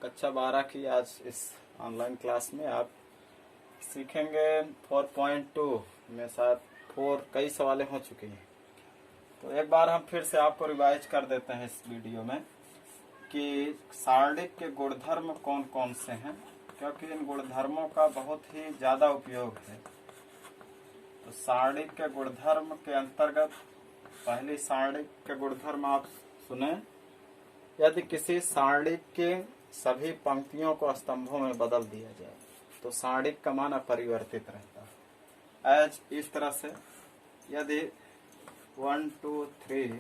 कक्षा 12 की आज इस ऑनलाइन क्लास में आप सीखेंगे 4.2 में शायद 4 कई सवालें हो चुकी हैं। तो एक बार हम फिर से आपको रिवाइज कर देते हैं इस वीडियो में कि सारणिक के गुणधर्म कौन कौन से हैं, क्योंकि इन गुणधर्मों का बहुत ही ज़्यादा उपयोग है। तो सारणिक के गुणधर्म के अंतर्गत पहली सारणिक के गुणधर्म आप सुने। यदि किसी सारणिक के सभी पंक्तियों को स्तंभों में बदल दिया जाए तो सारणिक का मान अपरिवर्तित रहता है। एज इस तरह से यदि 1 2 3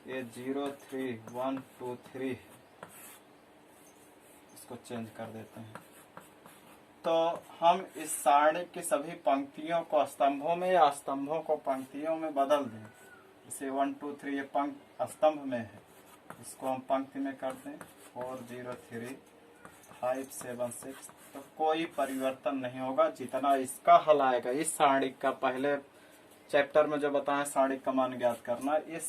ये 0 3 1 2 3 इसको चेंज कर देते हैं, तो हम इस सारणी की सभी पंक्तियों को स्तंभों में या स्तंभों को पंक्तियों में बदल दें। जैसे 1 2 3 ये पंक्ति स्तंभ में है, इसको हम पंक्ति में कर दें 4 0 3 5 7 6, तो कोई परिवर्तन नहीं होगा। जितना इसका हल आएगा इस सारणिक का, पहले चैप्टर में जो बताएं सारणिक का मान ज्ञात करना, इस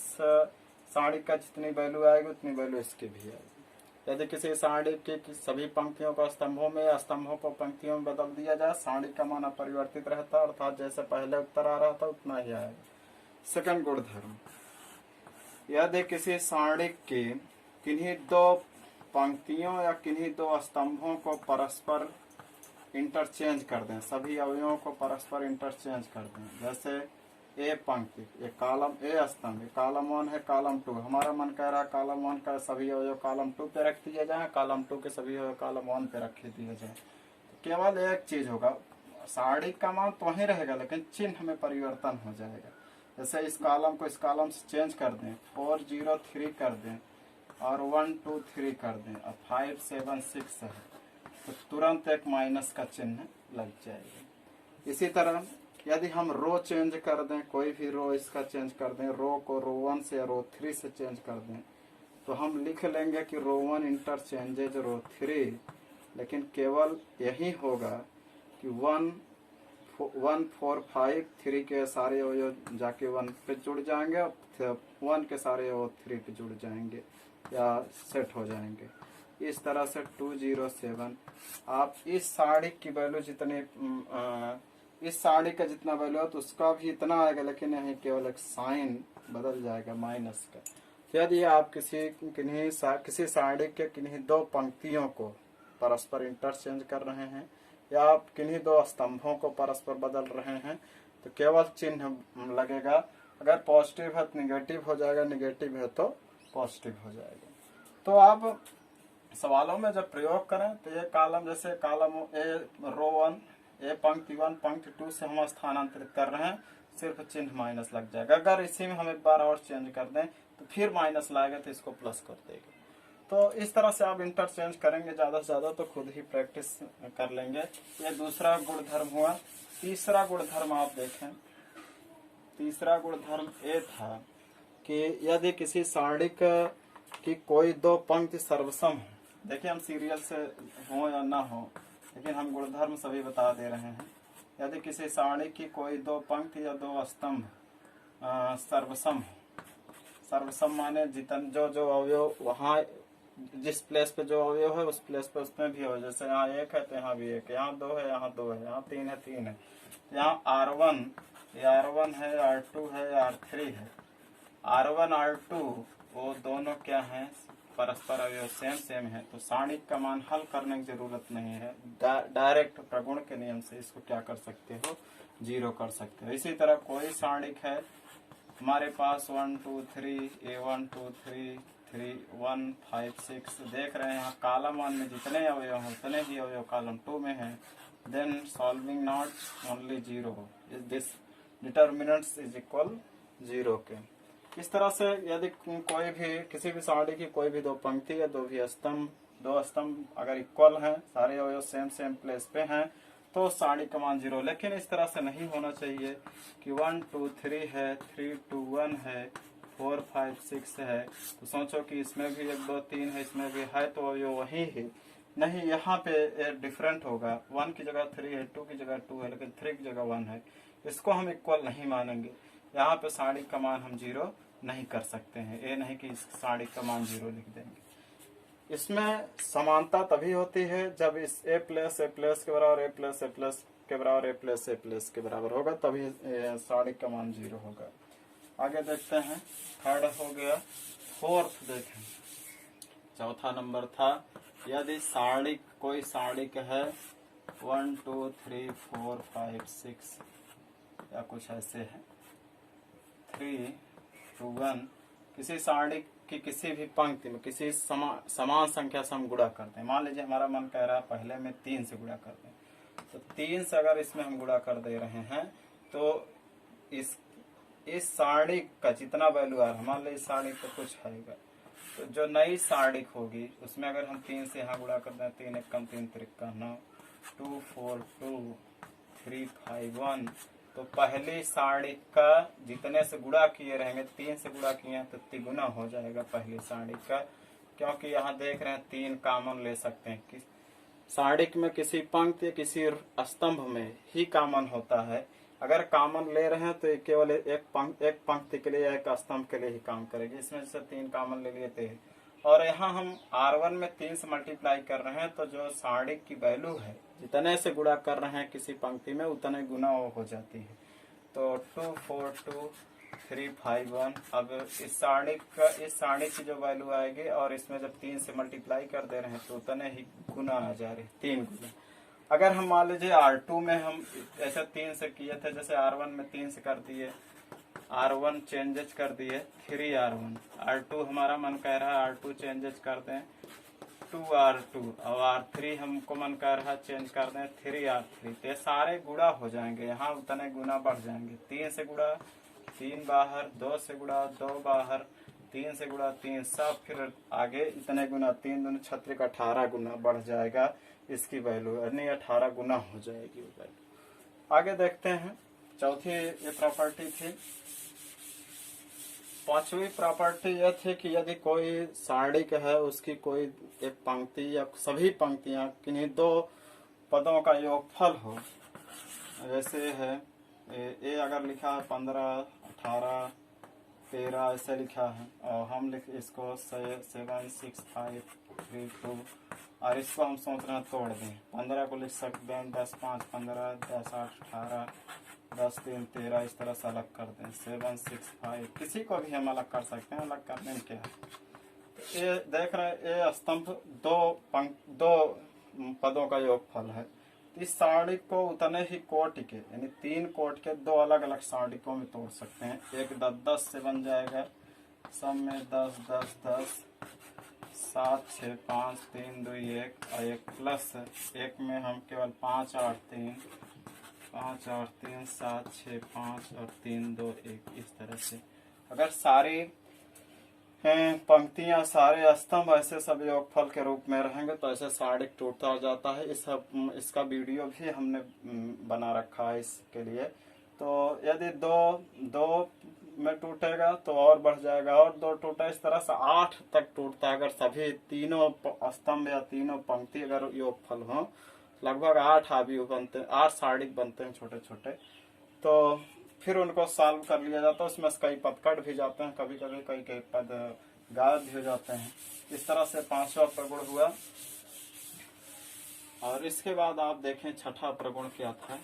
सारणिक का जितनी वैल्यू आएगी उतनी वैल्यू इसकी भी आएगी। यदि किसी सारणिक की सभी पंक्तियों को स्तंभों में या स्तंभों को पंक्तियों में बदल दिया जाए, सारणिक का मान अपरिवर्तित रहता है, अर्थात जैसे पहले उत्तर आ रहा था उतना ही आएगा। सेकंड गुणधर्म, यदि किसी सारणिक की किन्हीं दो पंक्तियों या किन्हीं दो स्तंभों को परस्पर इंटरचेंज कर दें, सभी अवयवों को परस्पर इंटरचेंज कर दें। जैसे ए पंक्ति, ये कॉलम ए स्तंभ, ये कॉलम 1 है, कॉलम 2, हमारा मन कह रहा है कॉलम 1 का सभी अवयव कॉलम 2 पे रख दिया जाए, कॉलम 2 के सभी अवयव कॉलम 1 पे रख दिया जाए। तो केवल एक चीज होगा, सारणिक का मान तो वही रहेगा लेकिन चिन्ह में परिवर्तन हो जाएगा। जैसे इस कॉलम को इस कॉलम से चेंज कर दें, 4 0 3 कर दें और 1 2 3 कर दें और 5 7 6 है, तो तुरंत एक माइनस का चिन्ह लग जाएगा। इसी तरह यदि हम रो चेंज कर दें, कोई भी रो इसका चेंज कर दें, रो को रो 1 से रो 3 से चेंज कर दें, तो हम लिख लेंगे कि रो 1 इंटरचेंजेज रो 3, लेकिन केवल यही होगा कि 1 4 5 3 के सारे अवयव जाके 1 पे जुड़ जाएंगे और 1 के सारे अवयव 3 पे जुड़ जाएंगे या सेट हो जाएंगे। इस तरह से 2 0 7 आप इस सारणिक की वैल्यू जितनी इस सारणिक का जितना वैल्यू है तो उसका भी इतना आएगा, लेकिन यहाँ केवल एक साइन बदल जाएगा माइनस का। तो यदि आप किसी सारणिक के किन्हीं दो पंक्तियों को परस्पर इंटरचेंज कर रहे हैं या आप किन्हीं दो स्तंभों को परस्पर बदल रहे हैं, तो केवल चिन्ह लगेगा। अगर पॉजिटिव है तो निगेटिव हो जाएगा, निगेटिव है तो पॉजिटिव हो जाएगा। तो आप सवालों में जब प्रयोग करें तो ये कॉलम, जैसे कॉलम ए रो 1 ए पंक्ति 1 पंक्ति 2 से हम स्थानांतरित कर रहे हैं, सिर्फ चिन्ह माइनस लग जाएगा। अगर इसी में हम एक बार और चेंज कर दें तो फिर माइनस लाएगा तो इसको प्लस कर देगा। तो इस तरह से आप इंटरचेंज करेंगे ज्यादा से ज्यादा तो खुद ही प्रैक्टिस कर लेंगे। ये दूसरा गुणधर्म हुआ। तीसरा गुणधर्म आप देखें, तीसरा गुणधर्म ये था कि यदि किसी सारणिक की कोई दो पंक्ति सर्वसम हो, देखिए हम सीरियल से हो या ना हो लेकिन हम गुणधर्म सभी बता दे रहे हैं। यदि किसी सारणिक की कोई दो पंक्ति या दो स्तंभ सर्वसम हो, सर्वसम माने जितन जो अवयव वहाँ जिस प्लेस पे जो अवयव है उस प्लेस पे उसमें भी हो, जैसे यहाँ 1 है तो यहाँ भी 1 है, यहाँ 2 है यहाँ 2 है, यहाँ 3 है 3 है, यहाँ R1 है, R2 है, R3 है। R1 R2 वो दोनों क्या है, परस्पर अवयव सेम है, तो सारणिक का मान हल करने की जरूरत नहीं है। डायरेक्ट प्रगुण के नियम से इसको क्या कर सकते हो, 0 कर सकते हो। इसी तरह कोई सारणिक है हमारे पास 1 2 3 A1 2 3 3 1 5 6, देख रहे हैं यहाँ कॉलम 1 में जितने अवयव हैं उतने ही अवयव कॉलम 2 में है। Then solving not only 0, this determinants is equal 0 के। इस तरह से यदि कोई भी किसी भी सारणी की कोई भी दो पंक्ति या दो स्तंभ अगर इक्वल हैं, सारे अवयव सेम प्लेस पे हैं, तो सारणी का मान 0। लेकिन इस तरह से नहीं होना चाहिए कि 1 2 3 है, 3 2 1 है, 4 5 6 है, तो सोचो कि इसमें भी 1 2 3 है, इसमें भी है, तो अवयव वही है। नहीं, यहाँ पे डिफरेंट होगा, 1 की जगह 3 है, 2 की जगह 2 है, लेकिन 3 की जगह 1 है, इसको हम इक्वल नहीं मानेंगे। यहाँ पे सारणी का मान हम 0 नहीं कर सकते हैं, ये नहीं कि इस सारणी का मान 0 लिख देंगे। इसमें समानता तभी होती है जब इस a प्लस के बराबर a प्लस के बराबर a प्लस के बराबर होगा, तभी साड़िक का मान 0 होगा। आगे देखते हैं, थर्ड हो गया। फोर्थ देखें, चौथा नंबर था, यदि साड़िक कोई साड़िक है 1 2 3 4 5 6 या कुछ ऐसे है 3 2 1, किसी साड़िक की किसी भी पंक्ति में किसी समान संख्या से हम गुणा करते हैं। मान लीजिए हमारा मन कह रहा है पहले में 3 से गुणा करते हैं, तो 3 से अगर इसमें हम गुणा कर दे रहे हैं तो इस साड़िक का जितना वैल्यू आ रहा है, मान लीजिए इस साड़िक का कुछ आएगा, तो जो नई साड़िक होगी उसमें अगर हम 3 से यहाँ गुणा करते हैं, 3 एकम 3 त्रिका 9 2 4 2 3 5 1, तो पहली साड़िक का जितने से गुणा किए रहेंगे, 3 से गुणा किए हैं तो तिगुना हो जाएगा पहली साड़िक का, क्योंकि यहाँ देख रहे हैं 3 कॉमन ले सकते हैं। कि साड़िक में किसी पंक्ति किसी स्तंभ में ही कॉमन होता है, अगर कॉमन ले रहे हैं तो केवल एक पंक्ति के लिए या एक स्तंभ के लिए ही काम करेगी। इसमें से 3 कॉमन ले लिए थे, और यहाँ हम R1 में 3 से मल्टीप्लाई कर रहे हैं, तो जो साड़िक की वैल्यू है जितने से गुणा कर रहे हैं किसी पंक्ति में उतने गुना वो हो जाती है। तो 2 4 2 3 5 1, अब इस साड़िक की जो वैल्यू आएगी और इसमें जब 3 से मल्टीप्लाई कर दे रहे हैं तो उतने ही गुना आ जा रही, 3 गुना। अगर हम मान लीजिए R2 में हम ऐसे 3 से किए थे, जैसे R1 में 3 से कर दिए, R1 चेंजेस कर दिए 3R1, R2 हमारा मन कह रहा है R2 चेंजेस कर दें 2R2, और R3 हमको मन कर रहा है चेंज कर दें 3R3, तो ये सारे गुणा हो जाएंगे, यहाँ उतने गुना बढ़ जाएंगे। 3 से गुणा 3 बाहर, 2 से गुणा 2 बाहर, 3 से गुणा 3 सब, फिर आगे इतने गुना 3 दूनी 36 18 गुना बढ़ जाएगा इसकी वैल्यू, यानी 18 गुना हो जाएगी वैल्यू। आगे देखते हैं, चौथी ये प्रॉपर्टी थी। पांचवी प्रॉपर्टी यह थी कि यदि कोई साड़िक है उसकी कोई एक पंक्ति या सभी पंक्तियां किन्हीं 2 पदों का योगफल हो, जैसे है ए अगर लिखा है 15 18 13 ऐसे लिखा है, और हम लिख इसको 7 6 5 3 2, और इसको हम सोच रहे हैं तोड़ दें। 15 को लिख सकते हैं 10 5 15 10 8 18 10 3 13, इस तरह से अलग कर दें 7 6 5, किसी को भी हम अलग कर सकते हैं। अलग करने में क्या है, ये देख रहे हैं ये स्तंभ 2 पदों का योगफल है, इस साड़िक को उतने ही कोटि के यानी 3 कोटि के 2 अलग अलग साड़िकों में तोड़ सकते हैं। एक 10 से बन जाएगा, सब में 10 10 10 7 6 5 3 2 1, और एक प्लस एक में हम केवल 5 8 3 7 6 5 और 3 2 1, इस तरह से अगर सारी पंक्तियां सारे स्तंभ ऐसे सब योगफल के रूप में रहेंगे तो ऐसे साड़िक टूटता जाता है। इसका वीडियो भी हमने बना रखा है इसके लिए। तो यदि दो में टूटेगा तो और बढ़ जाएगा, और 2 टूटा, इस तरह से 8 तक टूटता है। अगर सभी तीनों स्तंभ या तीनों पंक्ति अगर योगफल हो, लगभग 8 आव्यूह बनते हैं, 8 साड़िक बनते हैं छोटे छोटे। तो फिर उनको सॉल्व कर लिया जाता है, उसमें कई पद कट भी जाते हैं, कभी कभी कई पद गायब भी हो जाते हैं। इस तरह से 5वां प्रगुण हुआ। और इसके बाद आप देखें छठा प्रगुण क्या था।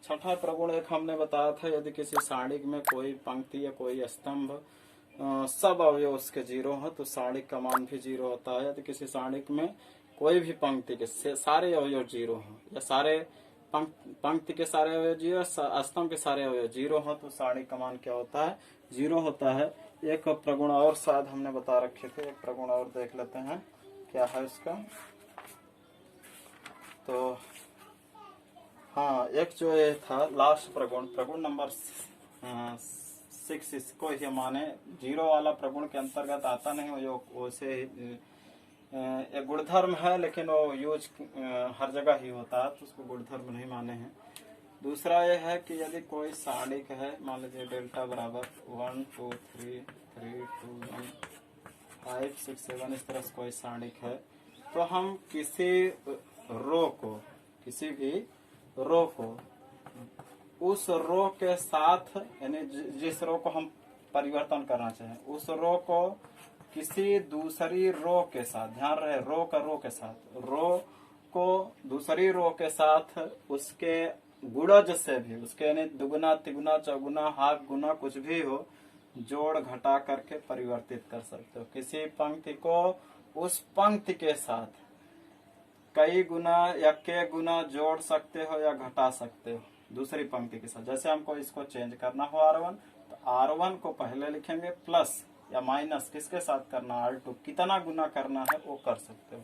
छठा प्रगुण एक हमने बताया था, यदि किसी साड़िक में कोई पंक्ति या कोई स्तंभ सब अवयव उसके 0 हो तो साड़िक का मान भी 0 होता है। यदि किसी साड़िक में कोई भी पंक्ति के सारे अवयव 0 हो, या सारे पंक्ति के सारे अवयव 0, स्तंभ के सारे अवयव 0 हो, तो साड़िक का मान क्या होता है? 0 होता है। एक प्रगुण और शायद हमने बता रखे थे, एक प्रगुण और देख लेते हैं क्या है इसका। तो हाँ, एक जो ये था लास्ट प्रगुण नंबर 6, इसको ही माने 0 वाला प्रगुण के अंतर्गत आता नहीं, वो से एक गुणधर्म है, लेकिन वो यूज हर जगह ही होता है, तो उसको गुणधर्म नहीं माने हैं। दूसरा ये है कि यदि कोई साड़िक है, मान लीजिए डेल्टा बराबर 1 2 3 3 2 1 5 6 7, इस तरह से कोई साड़िक है, तो हम किसी भी रो को उस रो के साथ, यानी जिस रो को हम परिवर्तन करना चाहें, उस रो को किसी दूसरी रो के साथ, ध्यान रहे रो का रो के साथ, रो को दूसरी रो के साथ उसके गुणज से भी, उसके यानी दुगुना तिगुना चौगुना हाफ गुना कुछ भी हो, जोड़ घटा करके परिवर्तित कर सकते हो। किसी पंक्ति को उस पंक्ति के साथ कई गुना या के गुना जोड़ सकते हो या घटा सकते हो दूसरी पंक्ति के साथ। जैसे हमको इसको चेंज करना हो R1, तो R1 को पहले लिखेंगे प्लस या माइनस किसके साथ करना, R2, कितना गुना करना है वो कर सकते हो।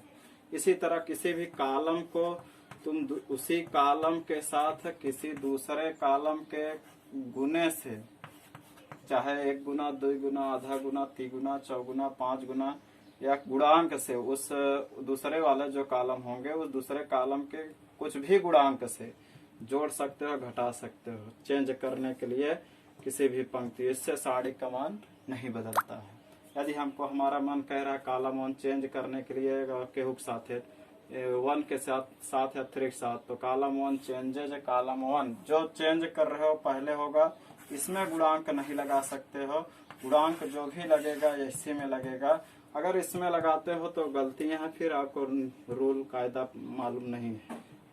इसी तरह किसी भी कॉलम को तुम उसी कॉलम के साथ किसी दूसरे कॉलम के गुने से, चाहे 1 गुना 2 गुना आधा गुना 3 गुना 4 गुना 5 गुना या गुणांक से, उस दूसरे वाले जो कॉलम होंगे उस दूसरे कॉलम के कुछ भी गुणांक से जोड़ सकते हो, घटा सकते हो, चेंज करने के लिए किसी भी पंक्ति। इससे साड़ी का मान नहीं बदलता है। यदि हमको हमारा मन कह रहा है कॉलम 1 चेंज करने के लिए केहू के साथ है 1 के साथ या 3 के साथ, तो कॉलम 1 चेंजेज कॉलम 1 जो चेंज कर रहे हो पहले होगा, इसमें गुणांक नहीं लगा सकते हो। गुणांक जो भी लगेगा इसी में लगेगा। अगर इसमें लगाते हो तो गलतियां हैं, फिर आपको रूल कायदा मालूम नहीं है।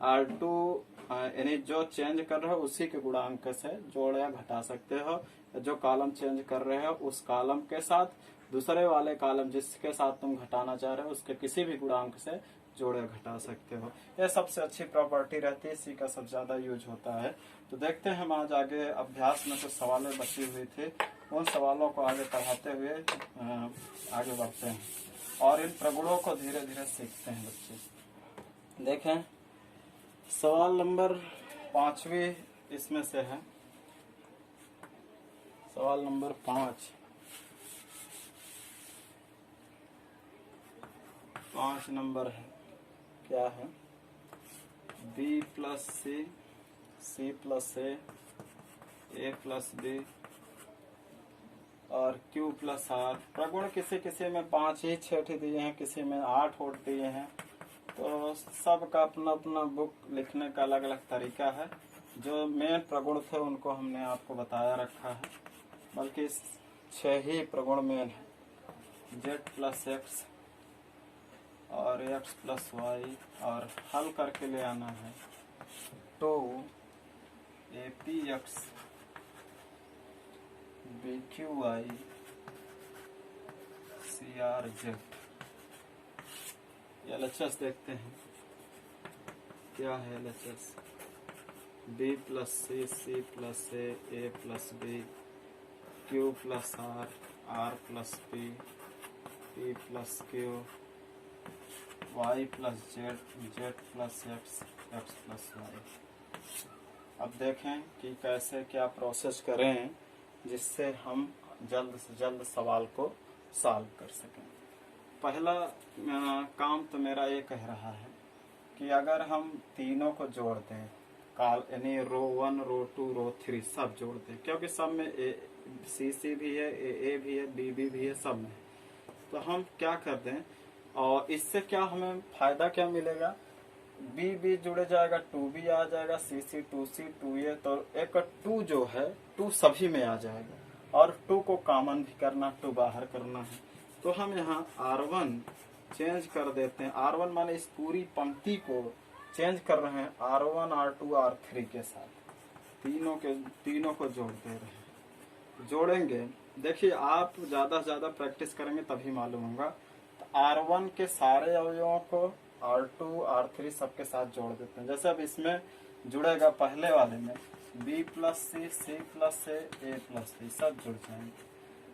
R2 यानी जो चेंज कर रहे हो उसी के गुणांक से जोड़ या घटा सकते हो। जो कॉलम चेंज कर रहे हो उस कॉलम के साथ दूसरे वाले कॉलम जिसके साथ तुम घटाना चाह रहे हो उसके किसी भी गुणांक से जोड़ या घटा सकते हो। यह सबसे अच्छी प्रॉपर्टी रहती है, इसी का सबसे ज्यादा यूज होता है। तो देखते हैं हम आज आगे अभ्यास में कुछ सवालें बची हुई थी, उन सवालों को आगे पढ़ाते हुए आगे बढ़ते हैं और इन प्रगुणों को धीरे धीरे सीखते हैं बच्चे। देखें सवाल नंबर 5वीं इसमें से है, सवाल नंबर 5 नंबर है, क्या है, B plus C, C plus A plus B और Q प्लस R। प्रगुण किसी में 5 ही 6 दिए हैं, किसी में 8 और दिए हैं। तो सबका अपना अपना बुक लिखने का अलग अलग तरीका है। जो मेन प्रगुण थे उनको हमने आपको बताया रखा है, बल्कि 6 ही प्रगुण मेन है, Z प्लस X और X प्लस Y, और हल करके ले आना है 2APX BQY CRZ। LHS देखते हैं क्या है LHS, B plus C, C plus A plus B, Q plus R, R plus P, P plus Q, Y plus Z, Z plus X, X plus Y। अब देखें कि कैसे क्या process करें जिससे हम जल्द से जल्द सवाल को सॉल्व कर सकें। पहला काम तो मेरा ये कह रहा है कि अगर हम तीनों को जोड़ दें, यानी रो 1 रो 2 रो 3 सब जोड़ दें, क्योंकि सब में CC भी है, AA भी है, BB भी है, सब में, तो हम क्या कर दें और इससे क्या हमें फायदा क्या मिलेगा, BB जुड़ जाएगा, 2B आ जाएगा, CC 2C 2A, तो एक 2 जो है 2 सभी में आ जाएगा और 2 को कॉमन भी करना, 2 बाहर करना है। तो हम यहाँ R1 चेंज कर देते हैं, R1 माने इस पूरी पंक्ति को चेंज कर रहे हैं R1 R2 R3 के साथ, तीनों को जोड़ दे रहे हैं। जोड़ेंगे, देखिए आप ज्यादा से ज्यादा प्रैक्टिस करेंगे तभी मालूम होगा। तो R1 के सारे अवयवों को R2 R3 सबके साथ जोड़ देते हैं। जैसे अब इसमें जुड़ेगा पहले वाले में B plus C, C plus A plus B, सब जुड़ जाएंगे।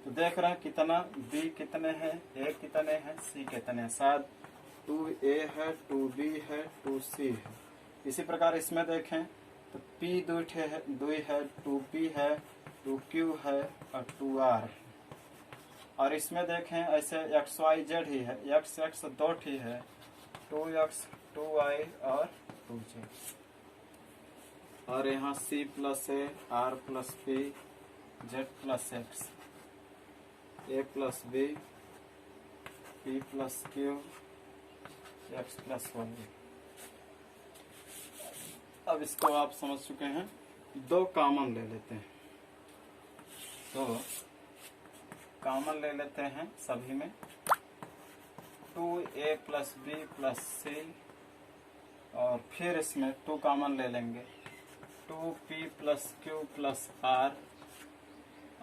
तो देख रहे हैं कितना, B कितने हैं, A कितने हैं, C कितने हैं, शायद 2A है, 2B है, 2C है। इसी प्रकार इसमें देखें तो P 2 है, 2P है, 2Q है और 2R है। और इसमें देखें ऐसे XYZ ही है, XX 2 है, 2X 2Y और 2Z। और यहाँ C plus A, R plus P, Z plus X, A plus B, P plus Q, X plus 1। अब इसको आप समझ चुके हैं, 2 कॉमन ले लेते हैं। तो कॉमन ले लेते हैं सभी में। 2a प्लस बी प्लस सी, और फिर इसमें 2 कॉमन ले लेंगे। 2p plus Q plus are,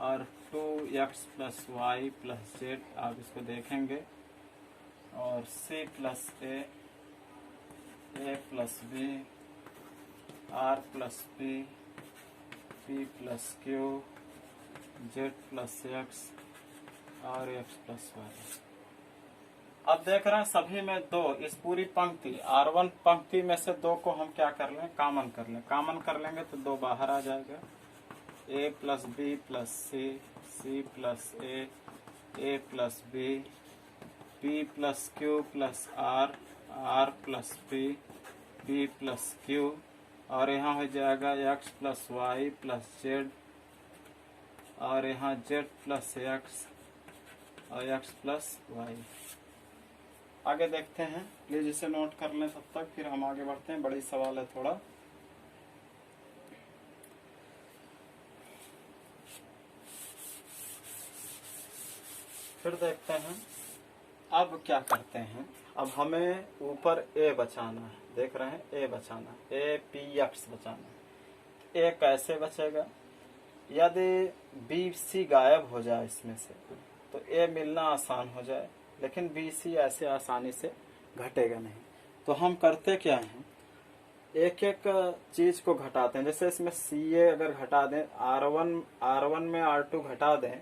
और 2x plus Y plus Z, आप इसको देखेंगे। और c plus a plus B, R plus P, P plus Q, Z plus X और एक्स प्लस वाई। अब देख रहे हैं सभी में 2, इस पूरी पंक्ति R1 पंक्ति में से 2 को हम क्या कर लें, कॉमन कर लें। कॉमन कर लेंगे तो 2 बाहर आ जाएगा। a plus B plus C, C plus A plus B, P plus Q plus R, R plus P, P plus Q, और यहाँ हो जाएगा X plus Y plus Z, और यहाँ जेड प्लस एक्स और एक्स प्लस वाई। आगे देखते हैं, प्लीज इसे नोट कर लें तब तक, फिर हम आगे बढ़ते हैं। बड़ी सवाल है थोड़ा। फिर देखते हैं अब क्या करते हैं। अब हमें ऊपर ए बचाना है, देख रहे हैं ए बचाना, ए पी एक्स बचाना है। ए कैसे बचेगा, यदि बी सी गायब हो जाए इसमें से तो ए मिलना आसान हो जाए, लेकिन बी सी ऐसे आसानी से घटेगा नहीं। तो हम करते क्या हैं, एक एक चीज को घटाते हैं। जैसे इसमें सी ए अगर घटा दें, R1 में R2 घटा दें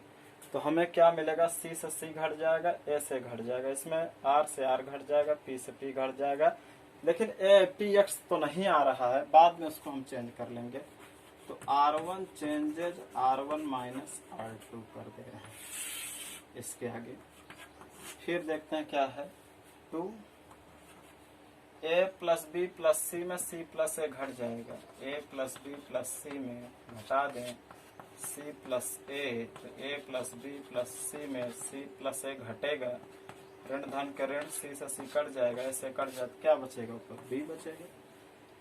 तो हमें क्या मिलेगा, C से C घट जाएगा, A से घट जाएगा, इसमें R से R घट जाएगा, P से P घट जाएगा, लेकिन A P X तो नहीं आ रहा है, बाद में उसको हम चेंज कर लेंगे। तो R1 changes R1 minus R2 कर दे रहे हैं इसके आगे। फिर देखते हैं क्या है, 2 A प्लस बी प्लस सी में C प्लस ए घट जाएगा, A प्लस बी प्लस सी में घटा दें C प्लस ए, तो A प्लस बी प्लस सी में C प्लस ए घटेगा, ऋण धन के ऋण C से C कट जाएगा, ऐसे कट जाए क्या बचेगा, ऊपर B बचेगा।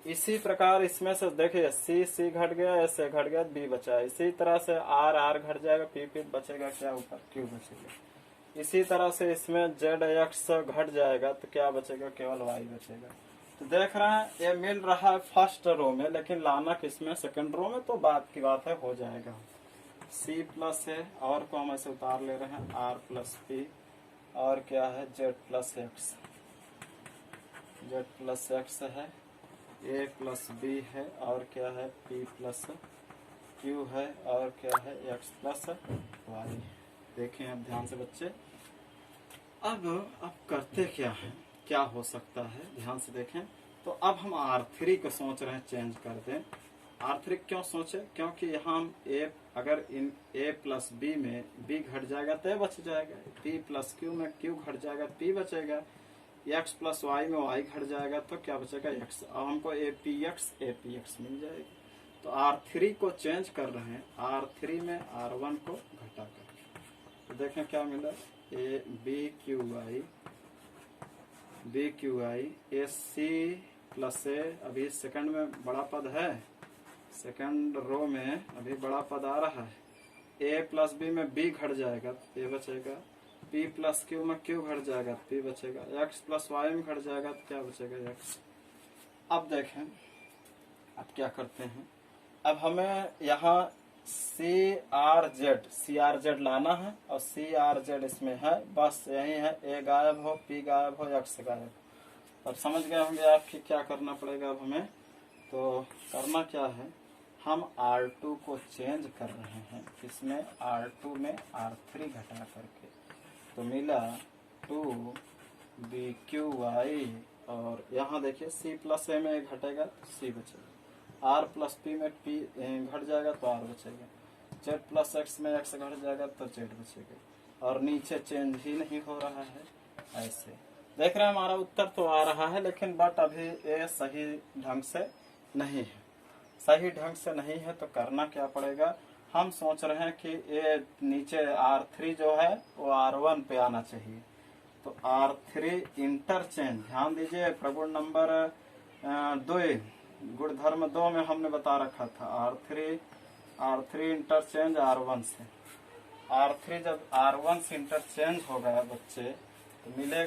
इसी प्रकार इसमें से देखिए C घट गया, ऐसे घट गया, B बचा। इसी तरह से R घट जाएगा, P बचेगा, क्या ऊपर Q बचेगा। इसी तरह से इसमें ZX घट जाएगा तो क्या बचेगा, केवल Y बचेगा। तो देख रहे हैं ये मिल रहा है फर्स्ट रो में, लेकिन लाना किसमें, सेकंड रो में, तो बात की बात है, हो जाएगा। C प्लस है, और को हम ऐसे उतार ले रहे हैं, R प्लस पी, और क्या है Z plus x, Z plus x है, A प्लस बी है, और क्या है P प्लस Q है, और क्या है X प्लस वाई। देखें अब ध्यान से बच्चे। अब करते क्या है, क्या हो सकता है, ध्यान से देखें। तो अब हम R3 को सोच रहे हैं चेंज कर दें। R3 क्यों सोचे, क्योंकि यहाँ हम अगर इन A प्लस बी में B घट जाएगा तो बच जाएगा, P प्लस Q में Q घट जाएगा, P बचेगा, X प्लस Y में Y घट जाएगा तो क्या बचेगा, X। अब हमको APX मिल जाएगी। तो R3 को चेंज कर रहे हैं, R3 में R1 को घटा कर। तो देखें क्या मिला, BQI AC प्लस A, अभी सेकंड में बड़ा पद है, सेकंड रो में अभी बड़ा पद आ रहा है। A प्लस B में B घट जाएगा, A बचेगा, P प्लस Q में Q घट जाएगा, P बचेगा, X प्लस Y में घट जाएगा तो क्या बचेगा, X। अब देखें अब क्या करते हैं, अब हमें यहाँ CRZ लाना है, और CRZ इसमें है, बस यही है, A गायब हो, P गायब हो, X गायब हो। अब समझ गए होंगे आप कि क्या करना पड़ेगा। अब हमें तो करना क्या है, हम R2 को चेंज कर रहे हैं, इसमें R2 में R3 घटा करके, तो मिला 2BQY, और यहाँ देखिए C प्लस A में घटेगा तो C बचेगा, R प्लस P में P घट जाएगा तो R बचेगा, Z प्लस X में X घट जाएगा तो Z बचेगा, और नीचे चेंज ही नहीं हो रहा है। ऐसे देख रहे हैं हमारा उत्तर तो आ रहा है, लेकिन बट अभी ये सही ढंग से नहीं है, सही ढंग से नहीं है। तो करना क्या पड़ेगा, हम सोच रहे हैं कि ये नीचे R3 जो है वो R1 पे आना चाहिए। तो R3 इंटरचेंज, ध्यान दीजिए प्रगुण नंबर 2 गुणधर्म 2 में हमने बता रखा था, R3 इंटरचेंज R1 से। R3 जब R1 से इंटरचेंज हो गया बच्चे तो मिलेगा